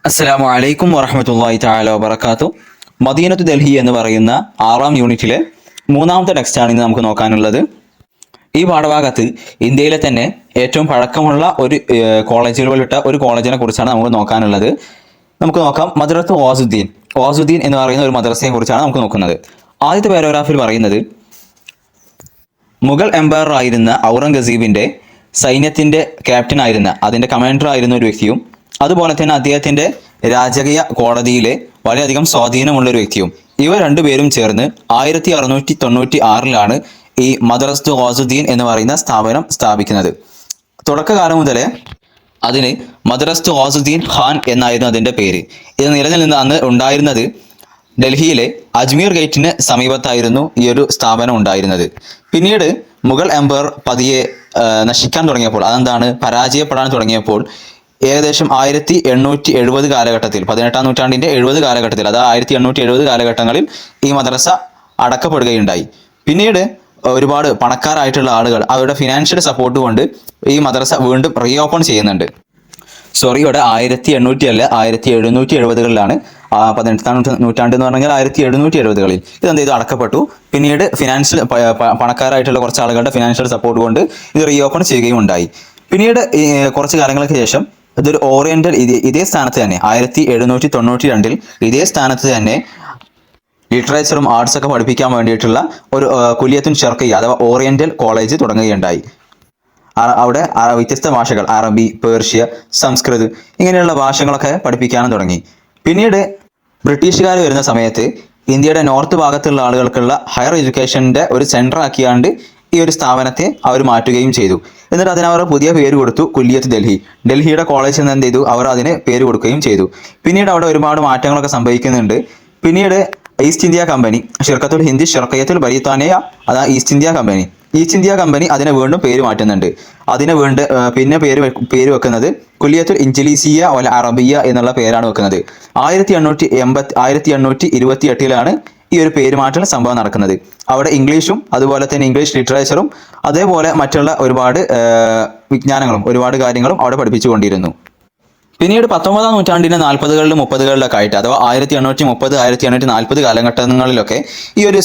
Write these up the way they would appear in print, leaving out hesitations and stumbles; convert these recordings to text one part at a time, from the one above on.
അസ്സലാമു അലൈക്കും വറഹ്മത്തുള്ളാഹി തആല വബറകാതുഹു. മദീനത്തു ഡൽഹി എന്ന് പറയുന്ന 6ാം യൂണിറ്റിലെ 3ാമത്തെ ടെക്സ്റ്റാണ് ഇന്ന് നമുക്ക് നോക്കാനുള്ളത്. ഈ പാഠഭാഗത്ത് ഇന്ത്യയിലെ തന്നെ ഏറ്റവും പഴക്കമുള്ള ഒരു കോളേജുകളിൽപ്പെട്ട ഒരു കോളേജിനെ കുറിച്ചാണ് നമുക്ക് നോക്കാനുള്ളത്. നമുക്ക് നോക്കാം. മദ്രസത്ത് വാസുദ്ദീൻ എന്ന് പറയുന്ന ഒരു മദ്രസയെ കുറിച്ചാണ് നമുക്ക് നോക്കുന്നത്. ആദ്യത്തെ പാരഗ്രാഫിൽ പറയുന്നത്, മുഗൾ എംപയർ ആയിരുന്ന ഔറംഗസീബിന്റെ സൈന്യത്തിന്റെ ക്യാപ്റ്റൻ ആയിരുന്ന, അതിന്റെ കമാൻഡർ ആയിരുന്ന ഒരു വ്യക്തിയും, അതുപോലെ തന്നെ അദ്ദേഹത്തിന്റെ രാജകീയ കോടതിയിലെ വളരെയധികം സ്വാധീനമുള്ള ഒരു വ്യക്തിയും, ഇവർ രണ്ടുപേരും ചേർന്ന് 1696 ഈ മദ്രസത്ത് വാസുദ്ദീൻ എന്ന് പറയുന്ന സ്ഥാപനം സ്ഥാപിക്കുന്നത്. തുടക്കകാലം മുതലേ അതിന് മദ്രസത്ത് വാസുദ്ദീൻ ഖാൻ എന്നായിരുന്നു അതിന്റെ പേര്. ഇത് നിലനിന്ന് അന്ന് ഉണ്ടായിരുന്നത് ഡൽഹിയിലെ അജ്മീർ ഗേറ്റിന് സമീപത്തായിരുന്നു ഈ ഒരു സ്ഥാപനം ഉണ്ടായിരുന്നത്. പിന്നീട് മുഗൾ എംപയർ പതിയെ നശിക്കാൻ തുടങ്ങിയപ്പോൾ, അതെന്താണ്, പരാജയപ്പെടാൻ തുടങ്ങിയപ്പോൾ ഏകദേശം 1870 കാലഘട്ടത്തിൽ, 18ാം നൂറ്റാണ്ടിന്റെ 70 കാലഘട്ടത്തിൽ, അതായത് 1870 കാലഘട്ടങ്ങളിൽ ഈ മദ്രസ അടക്കപ്പെടുകയുണ്ടായി. പിന്നീട് ഒരുപാട് പണക്കാരായിട്ടുള്ള ആളുകൾ അവരുടെ ഫിനാൻഷ്യൽ സപ്പോർട്ട് കൊണ്ട് ഈ മദ്രസ വീണ്ടും റീ ഓപ്പൺ ചെയ്യുന്നുണ്ട്. ഇവിടെ 1800 അല്ല, 1770കളിലാണ്. 18ാം നൂറ്റാണ്ട് എന്ന് പറഞ്ഞാൽ 1770കളിൽ ഇതെന്ത് ചെയ്തു, അടക്കപ്പെട്ടു. പിന്നീട് ഫിനാൻഷ്യൽ പണക്കാരായിട്ടുള്ള കുറച്ച് ആളുകളുടെ ഫിനാൻഷ്യൽ സപ്പോർട്ട് കൊണ്ട് ഇത് റീ ഓപ്പൺ ചെയ്യുകയും ഉണ്ടായി. പിന്നീട് കുറച്ച് കാലങ്ങൾക്ക് ശേഷം ഇതൊരു ഓറിയന്റൽ, ഇതേ സ്ഥാനത്ത് തന്നെ 1792 ഇതേ സ്ഥാനത്ത് തന്നെ ലിറ്ററേച്ചറും ആർട്സ് ഒക്കെ പഠിപ്പിക്കാൻ വേണ്ടിയിട്ടുള്ള ഒരു കുലിയത്തുൻ ഷർഖിയ അഥവാ ഓറിയന്റൽ കോളേജ് തുടങ്ങുകയുണ്ടായി. അവിടെ വ്യത്യസ്ത ഭാഷകൾ, അറബി, പേർഷ്യ, സംസ്കൃത് ഇങ്ങനെയുള്ള ഭാഷകളൊക്കെ പഠിപ്പിക്കാനും തുടങ്ങി. പിന്നീട് ബ്രിട്ടീഷുകാർ വരുന്ന സമയത്ത് ഇന്ത്യയുടെ നോർത്ത് ഭാഗത്തുള്ള ആളുകൾക്കുള്ള ഹയർ എഡ്യൂക്കേഷൻ്റെ ഒരു സെന്റർ ആക്കിയാണ്ട് ഈ ഒരു സ്ഥാപനത്തെ അവർ മാറ്റുകയും ചെയ്തു. എന്നിട്ട് അതിനവർ പുതിയ പേര് കൊടുത്തു, കുല്ലിയത്ത് ഡൽഹി. ഡൽഹിയുടെ കോളേജ് എന്ന് എന്ത് ചെയ്തു, അവർ അതിന് പേര് കൊടുക്കുകയും ചെയ്തു. പിന്നീട് അവിടെ ഒരുപാട് മാറ്റങ്ങളൊക്കെ സംഭവിക്കുന്നുണ്ട്. പിന്നീട് ഈസ്റ്റ് ഇന്ത്യ കമ്പനി, ഷിർക്കത്തുൽ ഹിന്ദ് ഷർഖിയത്തുൽ ബരിത്താനിയ, അതാ ഈസ്റ്റ് ഇന്ത്യ കമ്പനി അതിനെ വീണ്ടും പേര് മാറ്റുന്നുണ്ട്. അതിനെ പിന്നെ പേര് വെക്കുന്നത് കുല്ലിയത്തുൽ ഇൻജിലീസിയ വൽ അറബിയ എന്നുള്ള പേരാണ് വെക്കുന്നത്. 1828 ഈ ഒരു പേരുമാറ്റൽ സംഭവം നടക്കുന്നത്. അവിടെ ഇംഗ്ലീഷും അതുപോലെ തന്നെ ഇംഗ്ലീഷ് ലിറ്ററേച്ചറും അതേപോലെ മറ്റുള്ള ഒരുപാട് വിജ്ഞാനങ്ങളും ഒരുപാട് കാര്യങ്ങളും അവിടെ പഠിപ്പിച്ചുകൊണ്ടിരുന്നു. പിന്നീട് 19ാം നൂറ്റാണ്ടിന്റെ 40കളിലും 30കളിലൊക്കെ ആയിട്ട്, അഥവാ 1830 1840 കാലഘട്ടങ്ങളിലൊക്കെ ഈ ഒരു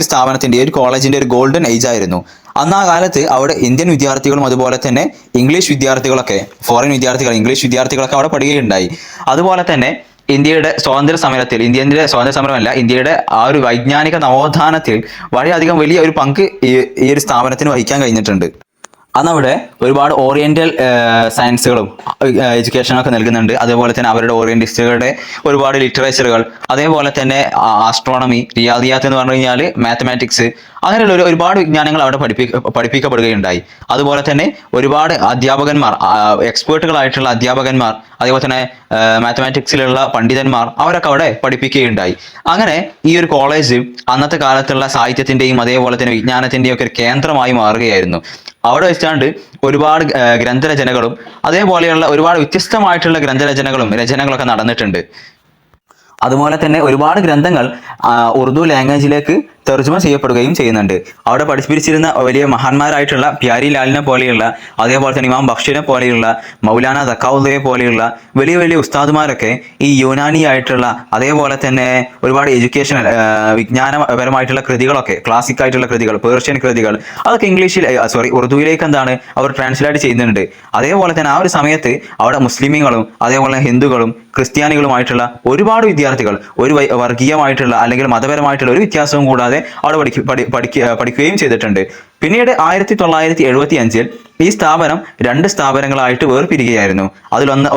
സ്ഥാപനത്തിന്റെ, ഈ ഒരു കോളേജിന്റെ ഒരു ഗോൾഡൻ ഏജ് ആയിരുന്നു. അന്ന് ആ കാലത്ത് അവിടെ ഇന്ത്യൻ വിദ്യാർത്ഥികളും അതുപോലെ തന്നെ ഇംഗ്ലീഷ് വിദ്യാർത്ഥികളൊക്കെ, ഫോറിൻ വിദ്യാർത്ഥികൾ, ഇംഗ്ലീഷ് വിദ്യാർത്ഥികളൊക്കെ അവിടെ പഠിക്കുകയുണ്ടായി. അതുപോലെ തന്നെ ഇന്ത്യയുടെ സ്വാതന്ത്ര്യ സമരത്തിൽ, ഇന്ത്യയുടെ സ്വാതന്ത്ര്യ സമരമല്ല, ഇന്ത്യയുടെ ആ ഒരു വൈജ്ഞാനിക നവോത്ഥാനത്തിൽ വളരെയധികം വലിയ ഒരു പങ്ക് ഈ ഒരു സ്ഥാപനത്തിന് വഹിക്കാൻ കഴിഞ്ഞിട്ടുണ്ട്. അന്നവിടെ ഒരുപാട് ഓറിയന്റൽ സയൻസുകളും എഡ്യൂക്കേഷനൊക്കെ നൽകുന്നുണ്ട്. അതേപോലെ തന്നെ അവരുടെ ഓറിയന്റിസ്റ്റുകളുടെ ഒരുപാട് ലിറ്ററേച്ചറുകൾ, അതേപോലെ തന്നെ ആസ്ട്രോണമി, റിയാദിയാത്ത് എന്ന് പറഞ്ഞു കഴിഞ്ഞാൽ മാത്തമാറ്റിക്സ്, അങ്ങനെയുള്ള ഒരുപാട് വിജ്ഞാനങ്ങൾ അവിടെ പഠിപ്പിക്കപ്പെടുകയുണ്ടായി. അതുപോലെ തന്നെ ഒരുപാട് അധ്യാപകന്മാർ, എക്സ്പേർട്ടുകളായിട്ടുള്ള അധ്യാപകന്മാർ, അതേപോലെ തന്നെ മാത്തമാറ്റിക്സിലുള്ള പണ്ഡിതന്മാർ, അവരൊക്കെ അവിടെ പഠിപ്പിക്കുകയുണ്ടായി. അങ്ങനെ ഈ ഒരു കോളേജ് അന്നത്തെ കാലത്തുള്ള സാഹിത്യത്തിന്റെയും അതേപോലെ തന്നെ വിജ്ഞാനത്തിന്റെയും ഒക്കെ ഒരു കേന്ദ്രമായി മാറുകയായിരുന്നു. അവിടെ വെച്ചാണ്ട് ഒരുപാട് ഗ്രന്ഥരചനകളും അതേപോലെയുള്ള ഒരുപാട് വ്യത്യസ്തമായിട്ടുള്ള രചനകളൊക്കെ നടന്നിട്ടുണ്ട്. അതുപോലെ തന്നെ ഒരുപാട് ഗ്രന്ഥങ്ങൾ ഉറുദു ലാംഗ്വേജിലേക്ക് തർജ്ജമ ചെയ്യപ്പെടുകയും ചെയ്യുന്നുണ്ട്. അവിടെ പഠിപ്പിച്ചിരുന്ന വലിയ മഹാന്മാരായിട്ടുള്ള പ്യാരി ലാലിനെ പോലെയുള്ള, അതേപോലെ തന്നെ ഇമാം ബക്ഷീറിനെ പോലെയുള്ള, മൗലാന തക്കാവുദ്ദയെ പോലെയുള്ള വലിയ വലിയ ഉസ്താദുമാരൊക്കെ ഈ യുനാനി ആയിട്ടുള്ള, അതേപോലെ തന്നെ ഒരുപാട് എഡ്യൂക്കേഷണൽ വിജ്ഞാനപരമായിട്ടുള്ള കൃതികളൊക്കെ, ക്ലാസിക് ആയിട്ടുള്ള കൃതികൾ, പേർഷ്യൻ കൃതികൾ, അതൊക്കെ ഉറുദുവിലേക്ക് അവർ ട്രാൻസ്ലേറ്റ് ചെയ്യുന്നുണ്ട്. അതേപോലെ തന്നെ ആ ഒരു സമയത്ത് അവിടെ മുസ്ലിമീങ്ങളും അതേപോലെ ഹിന്ദുക്കളും ക്രിസ്ത്യാനികളുമായിട്ടുള്ള ഒരുപാട് വിദ്യാർത്ഥികൾ, ഒരു വർഗീയമായിട്ടുള്ള അല്ലെങ്കിൽ മതപരമായിട്ടുള്ള ഒരു വ്യത്യാസവും കൂടാതെ അവിടെ പഠിക്കുകയും ചെയ്തിട്ടുണ്ട്. പിന്നീട് 1975 ഈ സ്ഥാപനം 2 സ്ഥാപനങ്ങളായിട്ട് വേർപിരിക്കുകയായിരുന്നു.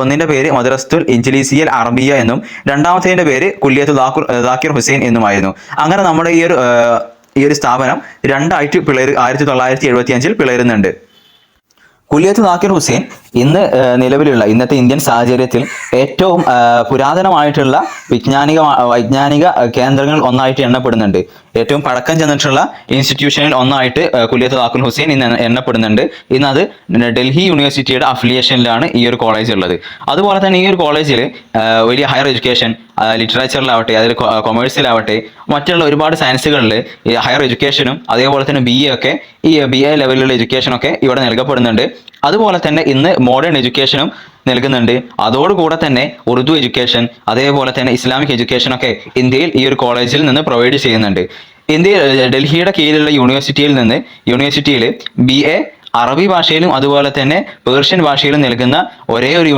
ഒന്നിന്റെ പേര് മദ്രസത്തുൽ ഇൻജിലീസിയൽ അറബിയ എന്നും രണ്ടാമത്തേതിന്റെ പേര് കുല്ലിയത്തുൽ ദാക്കിർ ഹുസൈൻ എന്നുമായിരുന്നു. അങ്ങനെ നമ്മുടെ ഈ ഒരു സ്ഥാപനം 2ആയിട്ട് 1975 പിളരുന്നുണ്ട്. കുല്ലിയത്ത് ദാക്കിർ ഹുസൈൻ നിലവിലുള്ള ഇന്നത്തെ ഇന്ത്യൻ സാഹചര്യത്തിൽ ഏറ്റവും പുരാതനമായിട്ടുള്ള വൈജ്ഞാനിക കേന്ദ്രങ്ങൾ ഒന്നായിട്ട് എണ്ണപ്പെടുന്നുണ്ട്. ഏറ്റവും പഴക്കം ചെന്നിട്ടുള്ള ഇൻസ്റ്റിറ്റ്യൂഷനിൽ ഒന്നായിട്ട് കുല്ലിയത്ത് ദാക്കിർ ഹുസൈൻ ഇന്ന് എണ്ണപ്പെടുന്നുണ്ട്. ഇന്ന് അത് ഡൽഹി യൂണിവേഴ്സിറ്റിയുടെ അഫിലിയേഷനിലാണ് ഈ ഒരു കോളേജ് ഉള്ളത്. അതുപോലെ തന്നെ ഈ ഒരു കോളേജിൽ വലിയ ഹയർ എഡ്യൂക്കേഷൻ, ലിറ്ററേച്ചറിലാവട്ടെ, അതിൽ കൊമേഴ്സിലാവട്ടെ, മറ്റുള്ള ഒരുപാട് സയൻസുകളിൽ ഹയർ എഡ്യൂക്കേഷനും അതേപോലെ തന്നെ BA ലെവലിലുള്ള എഡ്യൂക്കേഷനൊക്കെ ഇവിടെ നൽകപ്പെടുന്നുണ്ട്. അതുപോലെ തന്നെ ഇന്ന് മോഡേൺ എഡ്യൂക്കേഷനും നൽകുന്നുണ്ട്. അതോടുകൂടെ തന്നെ ഉറുദു എഡ്യൂക്കേഷൻ അതേപോലെ തന്നെ ഇസ്ലാമിക് എഡ്യൂക്കേഷൻ ഒക്കെ ഇന്ത്യയിൽ ഈ ഒരു കോളേജിൽ നിന്ന് പ്രൊവൈഡ് ചെയ്യുന്നുണ്ട്. ഡൽഹിയുടെ കീഴിലുള്ള യൂണിവേഴ്സിറ്റിയിൽ BA അറബി ഭാഷയിലും അതുപോലെ തന്നെ പേർഷ്യൻ ഭാഷയിലും നൽകുന്ന ഒരേ ഒരു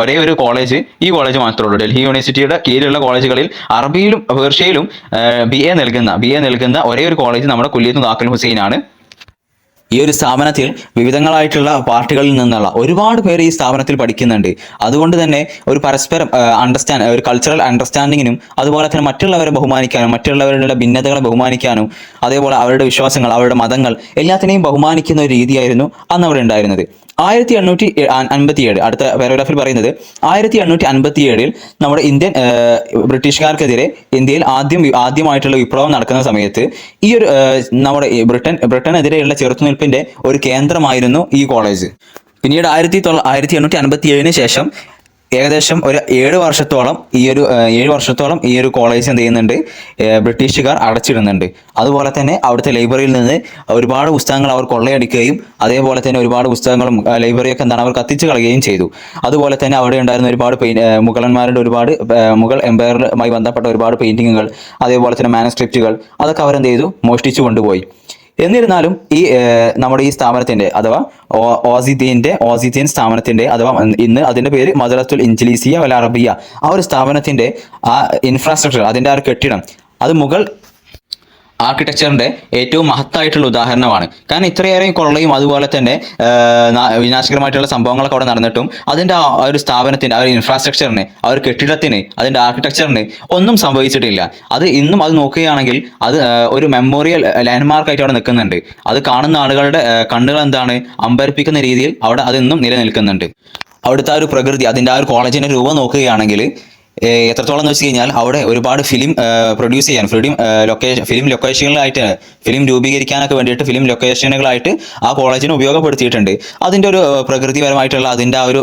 ഒരേ ഒരു കോളേജ് ഈ കോളേജ് മാത്രമേ ഉള്ളൂ. ഡൽഹി യൂണിവേഴ്സിറ്റിയുടെ കീഴിലുള്ള കോളേജുകളിൽ അറബിയിലും പേർഷ്യയിലും BA നൽകുന്ന ഒരേ ഒരു കോളേജ് നമ്മുടെ കുല്ലിയത്ത് ദാഖിൽ ഹുസൈൻ ആണ്. ഈ ഒരു സ്ഥാപനത്തിൽ വിവിധങ്ങളായിട്ടുള്ള പാർട്ടികളിൽ നിന്നുള്ള ഒരുപാട് പേര് ഈ സ്ഥാപനത്തിൽ പഠിക്കുന്നുണ്ട്. അതുകൊണ്ട് തന്നെ ഒരു പരസ്പരം ഒരു കൾച്ചറൽ അണ്ടർസ്റ്റാൻഡിങ്ങിനും അതുപോലെ തന്നെ മറ്റുള്ളവരെ ബഹുമാനിക്കാനും മറ്റുള്ളവരുടെ ഭിന്നതകളെ ബഹുമാനിക്കാനും അതേപോലെ അവരുടെ വിശ്വാസങ്ങൾ അവരുടെ മതങ്ങൾ എല്ലാത്തിനെയും ബഹുമാനിക്കുന്ന ഒരു രീതിയായിരുന്നു അന്ന് അവിടെ ഉണ്ടായിരുന്നത്. 1857 അടുത്ത പാരഗ്രാഫിൽ പറയുന്നത് 1857 നമ്മുടെ ബ്രിട്ടീഷുകാർക്കെതിരെ ഇന്ത്യയിൽ ആദ്യമായിട്ടുള്ള വിപ്ലവം നടക്കുന്ന സമയത്ത് ഈ ഒരു നമ്മുടെ ബ്രിട്ടനെതിരെയുള്ള ചെറുത്തുനിൽപ്പിന്റെ ഒരു കേന്ദ്രമായിരുന്നു ഈ കോളേജ്. പിന്നീട് 1857 ശേഷം ഏകദേശം ഒരു 7 വർഷത്തോളം ഈ ഒരു കോളേജ് എന്ത് ചെയ്യുന്നുണ്ട്, ബ്രിട്ടീഷുകാർ അടച്ചിടുന്നുണ്ട്. അതുപോലെ തന്നെ അവിടുത്തെ ലൈബ്രറിയിൽ നിന്ന് ഒരുപാട് പുസ്തകങ്ങൾ അവർ കൊള്ളയടിക്കുകയും അതേപോലെ തന്നെ ഒരുപാട് പുസ്തകങ്ങളും ലൈബ്രറിയൊക്കെ അവർ കത്തിച്ചു കളയുകയും ചെയ്തു. അതുപോലെ തന്നെ അവിടെ ഉണ്ടായിരുന്ന ഒരുപാട് മുഗളന്മാരുടെ മുഗൾ എംപയറുമായി ബന്ധപ്പെട്ട ഒരുപാട് പെയിന്റിങ്ങുകൾ അതേപോലെ തന്നെ മാനുസ്ക്രിപ്റ്റുകൾ അതൊക്കെ അവരെന്ത് ചെയ്തു, മോഷ്ടിച്ചു കൊണ്ടുപോയി. എന്നിരുന്നാലും നമ്മുടെ ഈ സ്ഥാപനത്തിന്റെ അഥവാ ഓസിദ്ദീൻ സ്ഥാപനത്തിന്റെ അഥവാ ഇന്ന് അതിന്റെ പേര് മദ്രസത്തുൽ ഇൻജിലീസിയ വൽ അറബിയ ആ ഒരു സ്ഥാപനത്തിന്റെ ആ ഇൻഫ്രാസ്ട്രക്ചർ, അതിന്റെ ആ ഒരു കെട്ടിടം അത് മുഗൾ ആർക്കിടെക്ചറിന്റെ ഏറ്റവും മഹത്തായിട്ടുള്ള ഉദാഹരണമാണ്. കാരണം ഇത്രയേറെ കൊള്ളയും അതുപോലെ തന്നെ വിനാശകരമായിട്ടുള്ള സംഭവങ്ങളൊക്കെ അവിടെ നടന്നിട്ടും അതിന്റെ ആ ഒരു സ്ഥാപനത്തിന് ആ ഒരു ഇൻഫ്രാസ്ട്രക്ചറിന് ആ ഒരു കെട്ടിടത്തിന് അതിന്റെ ആർക്കിടെക്ചറിന് ഒന്നും സംഭവിച്ചിട്ടില്ല. അത് ഇന്നും അത് നോക്കുകയാണെങ്കിൽ അത് ഒരു മെമ്മോറിയൽ ലാൻഡ്മാർക്കായിട്ട് അവിടെ നിൽക്കുന്നുണ്ട്. അത് കാണുന്ന ആളുകളുടെ കണ്ണുകൾ അമ്പരപ്പിക്കുന്ന രീതിയിൽ അവിടെ അത് ഇന്നും നിലനിൽക്കുന്നുണ്ട്. അവിടുത്തെ ആ ഒരു പ്രകൃതി, അതിന്റെ ആ ഒരു കോളേജിന്റെ രൂപം നോക്കുകയാണെങ്കിൽ എത്രത്തോളം എന്ന് വെച്ച് കഴിഞ്ഞാൽ അവിടെ ഒരുപാട് ഫിലിം പ്രൊഡ്യൂസ് ചെയ്യാൻ ഫിലിം രൂപീകരിക്കാനൊക്കെ വേണ്ടിയിട്ട് ഫിലിം ലൊക്കേഷനുകളായിട്ട് ആ കോളേജിനെ ഉപയോഗപ്പെടുത്തിയിട്ടുണ്ട്. അതിൻ്റെ ഒരു പ്രകൃതിപരമായിട്ടുള്ള അതിൻ്റെ ആ ഒരു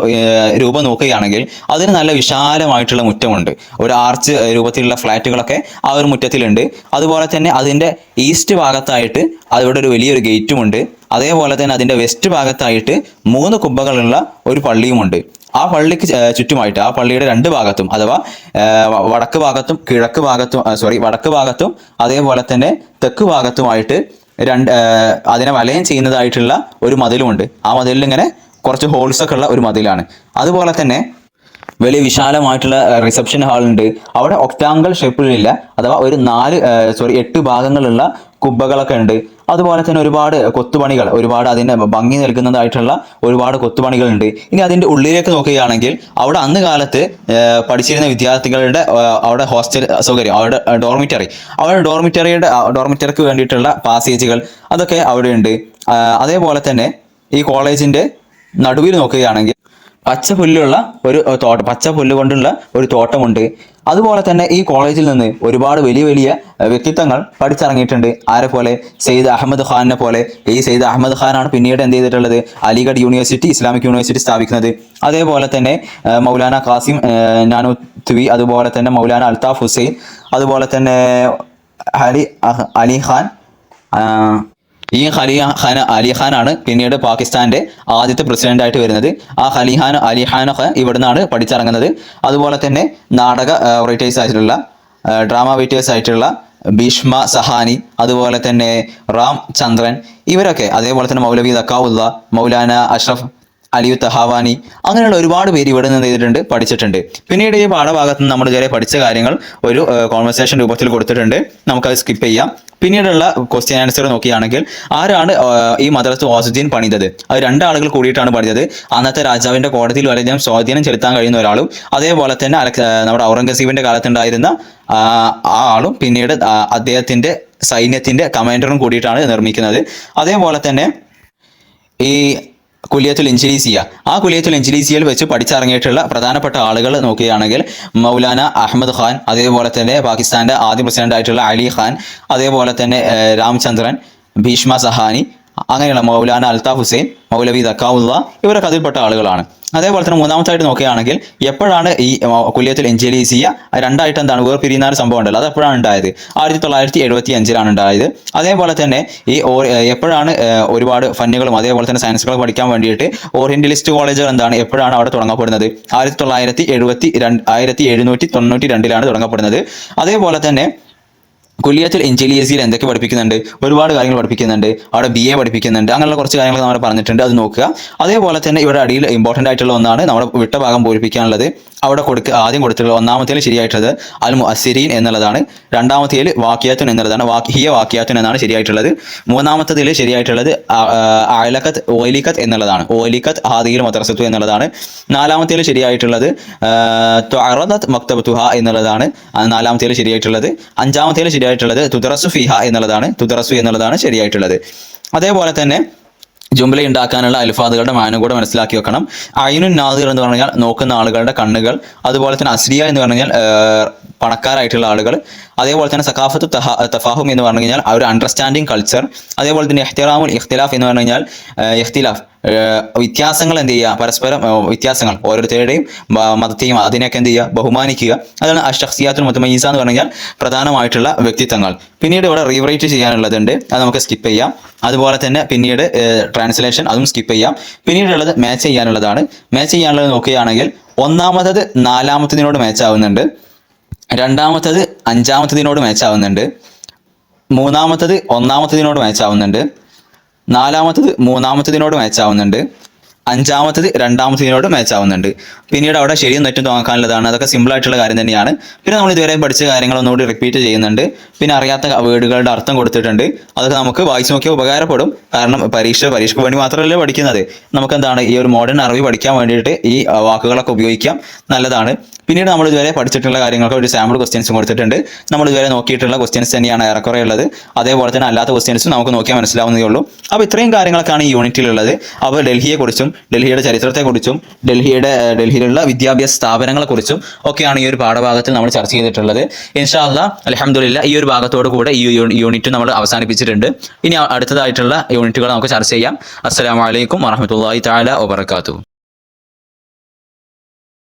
രൂപം നോക്കുകയാണെങ്കിൽ അതിന് നല്ല വിശാലമായിട്ടുള്ള മുറ്റമുണ്ട്. ഒരു ആർച്ച് രൂപത്തിലുള്ള ഫ്ലാറ്റുകളൊക്കെ ആ ഒരു മുറ്റത്തിലുണ്ട്. അതുപോലെ തന്നെ അതിൻ്റെ ഈസ്റ്റ് ഭാഗത്തായിട്ട് അവിടെ ഒരു വലിയൊരു ഗേറ്റുമുണ്ട്. അതേപോലെ തന്നെ അതിൻ്റെ വെസ്റ്റ് ഭാഗത്തായിട്ട് 3 കുബ്ബകളുള്ള ഒരു പള്ളിയുമുണ്ട്. ആ പള്ളിക്ക് ചുറ്റുമായിട്ട് ആ പള്ളിയുടെ 2 ഭാഗത്തും അഥവാ വടക്ക് ഭാഗത്തും അതേപോലെ തന്നെ തെക്ക് ഭാഗത്തുമായിട്ട് അതിനെ വലയം ചെയ്യുന്നതായിട്ടുള്ള ഒരു മതിലുമുണ്ട്. ആ മതിലിൽ ഇങ്ങനെ കുറച്ച് ഹോൾസ് ഒക്കെ ഉള്ള ഒരു മതിലാണ്. അതുപോലെ തന്നെ വലിയ വിശാലമായിട്ടുള്ള റിസപ്ഷൻ ഹാൾ ഉണ്ട്. അവിടെ ഒക്ടാംഗിൾ ഷേപ്പിലില്ല, അഥവാ ഒരു 8 ഭാഗങ്ങളുള്ള കുബ്ബകളൊക്കെ ഉണ്ട്. അതുപോലെ തന്നെ ഒരുപാട് കൊത്തുപണികൾ, ഒരുപാട് അതിന് ഭംഗി നൽകുന്നതായിട്ടുള്ള ഒരുപാട് കൊത്തുപണികളുണ്ട്. ഇനി അതിൻ്റെ ഉള്ളിലേക്ക് നോക്കുകയാണെങ്കിൽ അവിടെ അന്ന് കാലത്ത് പഠിച്ചിരുന്ന വിദ്യാർത്ഥികളുടെ അവിടെ ഹോസ്റ്റൽ സൗകര്യം, അവിടെ ഡോർമിറ്ററിക്ക് വേണ്ടിയിട്ടുള്ള പാസേജുകൾ അതൊക്കെ അവിടെയുണ്ട്. അതേപോലെ തന്നെ ഈ കോളേജിന്റെ നടുവിൽ നോക്കുകയാണെങ്കിൽ പച്ച പുല്ല് കൊണ്ടുള്ള ഒരു തോട്ടമുണ്ട്. അതുപോലെ തന്നെ ഈ കോളേജിൽ നിന്ന് ഒരുപാട് വലിയ വലിയ വ്യക്തിത്വങ്ങൾ പഠിച്ചിറങ്ങിയിട്ടുണ്ട്. ആരെ പോലെ? സെയ്ദ് അഹമ്മദ് ഖാനെ പോലെ. ഈ സെയ്ദ് അഹമ്മദ് ഖാനാണ് പിന്നീട് എന്ത് ചെയ്തിട്ടുള്ളത്, അലിഗഡ് യൂണിവേഴ്സിറ്റി, ഇസ്ലാമിക് യൂണിവേഴ്സിറ്റി സ്ഥാപിക്കുന്നത്. അതേപോലെ തന്നെ മൗലാന ഖാസിം നാനൂത്വി, അതുപോലെ തന്നെ മൗലാന അൽത്താഫ് ഹുസൈൻ, അതുപോലെ തന്നെ അലി ഖാൻ അലി ഖാനാണ് പിന്നീട് പാകിസ്ഥാന്റെ ആദ്യത്തെ പ്രസിഡന്റ് ആയിട്ട് വരുന്നത്. ആ അലി ഖാനൊക്കെ ഇവിടുന്നാണ് പഠിച്ചിറങ്ങുന്നത്. അതുപോലെ തന്നെ നാടക റൈറ്റേഴ്സ് ആയിട്ടുള്ള ഡ്രാമ റൈറ്റേഴ്സ് ആയിട്ടുള്ള ഭീഷ്മ സഹാനി, അതുപോലെ തന്നെ റാം ചന്ദ്രൻ, ഇവരൊക്കെ, അതേപോലെ തന്നെ മൗലവി തക്കാവുല്ല, മൗലാന അഷ്റഫ് അലിയു തഹാവാനി, അങ്ങനെയുള്ള ഒരുപാട് പേര് ഇവിടെ നിന്ന് ചെയ്തിട്ടുണ്ട്, പഠിച്ചിട്ടുണ്ട്. പിന്നീട് ഈ പാഠഭാഗത്ത് നിന്ന് നമ്മൾ ഇതുവരെ പഠിച്ച കാര്യങ്ങൾ ഒരു കോൺവെർസേഷൻ രൂപത്തിൽ കൊടുത്തിട്ടുണ്ട്, നമുക്കത് സ്കിപ്പ് ചെയ്യാം. പിന്നീടുള്ള ക്വസ്റ്റ്യൻ ആൻസർ നോക്കുകയാണെങ്കിൽ ആരാണ് ഈ മദ്രസ ഓസുദ്ദീൻ പണിതത്? അത് 2 ആളുകൾ കൂടിയിട്ടാണ് പണിതത്. അന്നത്തെ രാജാവിന്റെ കോടതിയിൽ വളരെയധികം സ്വാധീനം ചെലുത്താൻ കഴിയുന്ന ഒരാളും, അതേപോലെ തന്നെ നമ്മുടെ ഔറംഗസീബിന്റെ കാലത്തുണ്ടായിരുന്ന ആ ആളും പിന്നീട് അദ്ദേഹത്തിന്റെ സൈന്യത്തിന്റെ കമാൻഡറും കൂടിയിട്ടാണ് നിർമ്മിക്കുന്നത്. അതേപോലെ തന്നെ ഈ കുലിയത്തുൽ ഇൻജിലീസിയയിൽ വെച്ച് പഠിച്ചിറങ്ങിയിട്ടുള്ള പ്രധാനപ്പെട്ട ആളുകൾ നോക്കുകയാണെങ്കിൽ മൗലാന അഹമ്മദ് ഖാൻ, അതേപോലെ തന്നെ പാകിസ്ഥാന്റെ ആദ്യ പ്രസിഡന്റ് ആയിട്ടുള്ള അലി ഖാൻ, അതേപോലെ തന്നെ രാംചന്ദ്രൻ, ഭീഷ്മ സഹാനി, അങ്ങനെയുള്ള മൗലാന അൽതാഫ് ഹുസൈൻ, മൗലവി ദക്കാവുള്ള ഇവരൊക്കെ അതിൽപ്പെട്ട ആളുകളാണ്. അതേപോലെ തന്നെ മൂന്നാമത്തായിട്ട് നോക്കുകയാണെങ്കിൽ എപ്പോഴാണ് ഈ കുല്ലിയത്തുൽ ഇൻജിലീസിയ രണ്ടായിട്ട് എന്താണ് വേർപിരിയുന്ന ഒരു സംഭവം ഉണ്ടല്ലോ, അത് എപ്പോഴാണ് ഉണ്ടായത്? 1975 ഉണ്ടായത്. അതേപോലെ തന്നെ ഈ എപ്പോഴാണ് ഒരുപാട് ഫന്നുകളും അതേപോലെ തന്നെ സയൻസുകളും പഠിക്കാൻ വേണ്ടിയിട്ട് ഓറിയന്റലിസ്റ്റ് കോളേജുകൾ എന്താണ് എപ്പോഴാണ് അവിടെ തുടങ്ങപ്പെടുന്നത്? 1792 തുടങ്ങപ്പെടുന്നത്. അതേപോലെ തന്നെ കുല്ലിയത്തുൽ ഇൻജിലിയസിൽ എന്തൊക്കെ പഠിപ്പിക്കുന്നുണ്ട്? ഒരുപാട് കാര്യങ്ങൾ പഠിപ്പിക്കുന്നുണ്ട്. അവിടെ BA പഠിപ്പിക്കുന്നുണ്ട്. അങ്ങനെയുള്ള കുറച്ച് കാര്യങ്ങൾ നമ്മൾ പറഞ്ഞിട്ടുണ്ട്, അത് നോക്കുക. അതേപോലെ തന്നെ ഇവിടെ അടിയിൽ ഇമ്പോർട്ടൻ്റ് ആയിട്ടുള്ള ഒന്നാണ് നമ്മുടെ വിട്ട ഭാഗം പൂരിപ്പിക്കാനുള്ളത്. അവിടെ ആദ്യം കൊടുത്തിട്ടുള്ള ഒന്നാമത്തേൽ ശരിയായിട്ടുള്ളത് അൽ മുഅസ്സിരീൻ എന്നുള്ളതാണ്. രണ്ടാമത്തേൽ വാക്കിയാത്തുൻ എന്നുള്ളതാണ്. വാക്കിയാത്തുൻ എന്നാണ് ശരിയായിട്ടുള്ളത്. മൂന്നാമത്തേതിൽ ശരിയായിട്ടുള്ളത് ഓലിക്കത്ത് എന്നുള്ളതാണ്. ഓലിക്കത്ത് ഹാദിയിൽ മദ്രസത്തു എന്നുള്ളതാണ്. നാലാമത്തേൽ ശരിയായിട്ടുള്ളത് തുഅറദത് മക്തബത്തുഹ എന്നുള്ളതാണ്. നാലാമത്തേൽ ശരിയായിട്ടുള്ളത്. അഞ്ചാമത്തേൽ ശരിയായിട്ടുള്ളത് തുദറസു ഫിഹ എന്നുള്ളതാണ്. തുദറസു എന്നുള്ളതാണ് ശരിയായിട്ടുള്ളത്. അതേപോലെ തന്നെ ജുംല ഉണ്ടാക്കാനുള്ള അൽഫാദുകളുടെ മാനം കൂടെ മനസ്സിലാക്കി വെക്കണം. ഐനുൻ നാദിർ എന്ന് പറഞ്ഞാൽ നോക്കുന്ന ആളുകളുടെ കണ്ണുകൾ. അതുപോലെ തന്നെ അസ്ലിയ എന്ന് പറഞ്ഞാൽ പണക്കാരായിട്ടുള്ള ആളുകൾ. അതേപോലെ തന്നെ സഖാഫത്തു തഫാഹും എന്ന് പറഞ്ഞു കഴിഞ്ഞാൽ ഒരു അണ്ടർസ്റ്റാൻഡിങ് കൾച്ചർ. അതേപോലെ തന്നെ ഇഖ്തിറാമുൽ ഇഖ്തിലാഫ് എന്ന് പറഞ്ഞു കഴിഞ്ഞാൽ ഇഖ്തിലാഫ് വ്യത്യാസങ്ങൾ എന്ത് ചെയ്യുക, പരസ്പരം വ്യത്യാസങ്ങൾ ഓരോരുത്തരുടെയും മതത്തെയും അതിനെയൊക്കെ എന്ത് ചെയ്യുക, ബഹുമാനിക്കുക. അതാണ് അഷ്ഖസിയാത്തുൽ മുതമയ്യിസ എന്ന് പറഞ്ഞാൽ പ്രധാനമായിട്ടുള്ള വ്യക്തിത്വങ്ങൾ. പിന്നീട് ഇവിടെ റീറൈറ്റ് ചെയ്യാനുള്ളതുണ്ട്, അത് നമുക്ക് സ്കിപ്പ് ചെയ്യാം. അതുപോലെ തന്നെ പിന്നീട് ട്രാൻസ്ലേഷൻ, അതും സ്കിപ്പ് ചെയ്യാം. പിന്നീടുള്ളത് മാച്ച് ചെയ്യാനുള്ളതാണ്. മാച്ച് ചെയ്യാനുള്ളത് നോക്കുകയാണെങ്കിൽ ഒന്നാമത്തത് നാലാമത്തതിനോട് മാച്ച് ആവുന്നുണ്ട്, രണ്ടാമത്തത് അഞ്ചാമത്തതിനോട് മാച്ച് ആവുന്നുണ്ട്, മൂന്നാമത്തത് ഒന്നാമത്തതിനോട് മാച്ച് ആവുന്നുണ്ട്, നാലാമത്തത് മൂന്നാമത്തതിനോട് മാച്ച് ആവുന്നുണ്ട്, അഞ്ചാമത്തത് രണ്ടാമത്തതിനോട് മാച്ച് ആവുന്നുണ്ട്. പിന്നീട് അവിടെ ശരിയും തെറ്റും നോക്കാനുള്ളതാണ്. അതൊക്കെ സിമ്പിൾ ആയിട്ടുള്ള കാര്യം തന്നെയാണ്. പിന്നെ നമ്മൾ ഇതുവരെ പഠിച്ച കാര്യങ്ങൾ ഒന്നുകൂടി റിപ്പീറ്റ് ചെയ്യുന്നുണ്ട്. പിന്നെ അറിയാത്ത വേർഡുകളുടെ അർത്ഥം കൊടുത്തിട്ടുണ്ട്. അതൊക്കെ നമുക്ക് വായിച്ചു നോക്കിയാൽ ഉപകാരപ്പെടും. കാരണം പരീക്ഷയ്ക്ക് വേണ്ടി മാത്രമല്ല പഠിക്കുന്നത്. നമുക്ക് എന്താണ് ഈ ഒരു മോഡേൺ അറിവ് പഠിക്കാൻ വേണ്ടിയിട്ട് ഈ വാക്കുകളൊക്കെ ഉപയോഗിക്കാം, നല്ലതാണ്. പിന്നീട് നമ്മൾ ഇതുവരെ പഠിച്ചിട്ടുള്ള കാര്യങ്ങൾക്ക് ഒരു സാമ്പിൾ ക്വസ്റ്റ്യൻസും കൊടുത്തിട്ടുണ്ട്. നമ്മൾ ഇതുവരെ നോക്കിയിട്ടുള്ള ക്വസ്റ്റ്യൻസ് തന്നെയാണ് ഏറെക്കുറെ ഉള്ളത്. അതേപോലെ തന്നെ അല്ലാത്ത ക്വസ്റ്റ്യൻസും നമുക്ക് നോക്കിയാൽ മനസ്സിലാവുന്നതേ ഉള്ളൂ. അപ്പോൾ ഇത്രയും കാര്യങ്ങളൊക്കെയാണ് ഈ യൂണിറ്റിലുള്ളത്. അപ്പോൾ ഡൽഹിയെക്കുറിച്ചും ഡൽഹിയുടെ ചരിത്രത്തെക്കുറിച്ചും ഡൽഹിയിലുള്ള വിദ്യാഭ്യാസ സ്ഥാപനങ്ങളെക്കുറിച്ചും ഒക്കെയാണ് ഈ ഒരു പാഠഭാഗത്തിൽ നമ്മൾ ചർച്ച ചെയ്തിട്ടുള്ളത്. ഇൻഷാ അല്ലാഹ് അൽഹംദുലില്ലാഹ് ഈ ഒരു ഭാഗത്തോട് കൂടെ ഈ യൂണിറ്റ് നമ്മൾ അവസാനിപ്പിച്ചിട്ടുണ്ട്. ഇനി അടുത്തതായിട്ടുള്ള യൂണിറ്റുകൾ നമുക്ക് ചർച്ച ചെയ്യാം. അസ്സലാമു അലൈക്കും വറഹ്മത്തുള്ളാഹി തആല വബറകാതുഹു.